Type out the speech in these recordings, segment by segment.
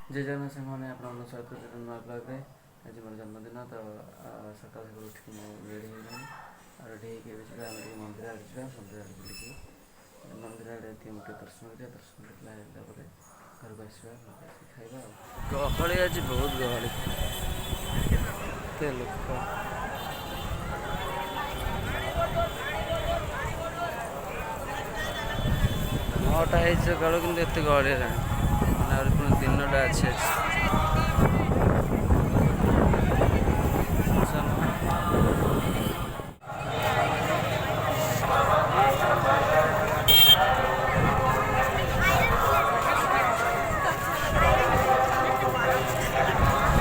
जय जगन्नाथ साଙ୍ଗମାନେ ଆପଣଙ୍କ ସହିତ ନୂଆ ବ୍ଲଗ୍ରେ ଆଜି ମୋର ଜନ୍ମଦିନ ତ ସକାଳୁ ସକାଳୁ ଉଠିକି ମୁଁ ରେଡ଼ି ହେଇଗଲାଣି ଆଉ ରେଡ଼ି ହେଇକି ଏବେ ଯିବା ଆମେ ଟିକେ ମନ୍ଦିର ଆଡ଼େ ଯିବା ମନ୍ଦିର ଆଡ଼େ ବୁଲିକି ମନ୍ଦିର ଆଡ଼େ ଟିକେ ମୁଁ ଟିକେ ଦର୍ଶନ କରିବା ଦର୍ଶନ କରିଲା ହେଲା ପରେ ଘରକୁ ଆସିବା ଘରକୁ ଆସିକି ଖାଇବା ଆଉ ଗହଳି ଆଜି ବହୁତ ଗହଳି କେତେ ଲୋକ 9ଟା ହେଇଛି ସକାଳୁ କିନ୍ତୁ ଏତେ ଗହଳି ହେଲାଣି ମାନେ ଆହୁରି ପୁଣି ଦିନଟା ଅଛି ଆଜି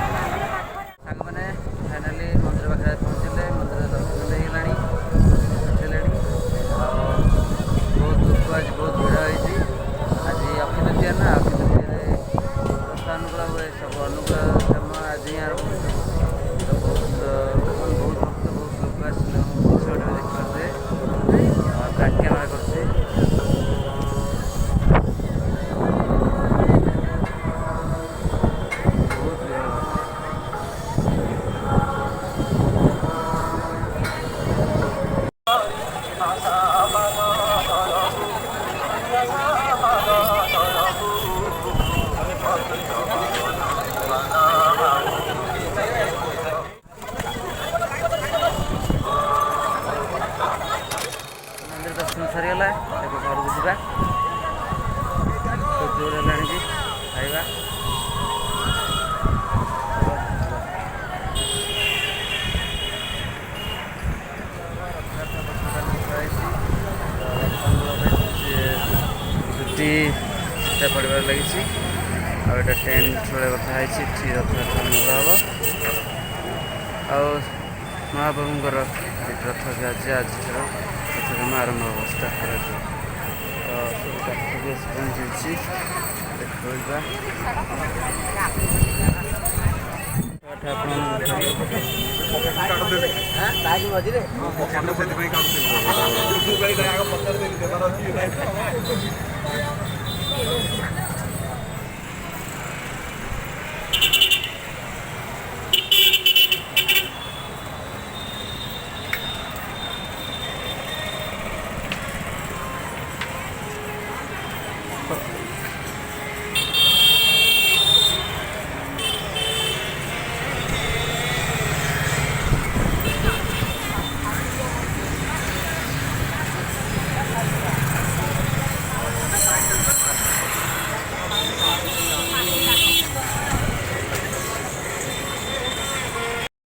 ସାଙ୍ଗମାନେ ଫାଇନାଲି ମନ୍ଦିର ପାଖରେ ପହଞ୍ଚିଲେ ମନ୍ଦିର ଦର୍ଶନ ହେଇଗଲାଣି ଆସିଲେଣି ଆଉ ବହୁତ ଲୋକ ଆଜି ବହୁତ ଭିଡ଼ ହେଇଛି ଆଜି ଅକ୍ଷୟ ତୃତୀୟା ନା ଅକ୍ଷୟ ତୃତୀୟାରେ ରଥ ଅନୁକୂଳ ହୁଏ ସବୁ ଅନୁକୂଳ କାମ ଆଜି ହିଁ ଆରମ୍ଭ ହୋଇଛି ତ ବହୁତ ଭକ୍ତ ବହୁତ ଲୋକ ଆସିଥିଲେ ମୁଁ ପଛପଟେ ଦେଖିପାରୁଥିବେ ବ୍ୟାକ୍ କ୍ୟାମେରା କରୁଛି ଦର୍ଶନ ସରିଗଲା ଏବେ ଘରକୁ ଯିବା ଜୋର ହେଲାଣି ବି ଖାଇବା ଛୁଟି ଚିଠା ପଡ଼ିବାରେ ଲାଗିଛି ଆଉ ଏଇଟା ଟେଣ୍ଟ ଭଳିଆ କଥା ହେଇଛି ଏଠି ରଥଯାତ୍ରା ଅନୁକୂଳ ହେବ ଆଉ ମହାପ୍ରଭୁଙ୍କର ରଥ ଆଜିଠାରୁ ରଥକାମ ଆରମ୍ଭ ହେବ ଷ୍ଟାର୍ଟ କରାଯିବ ତ ସବୁ କାଠକୁ ଆସି ପହଞ୍ଚିଛି ଦେଖିବା ଆପଣ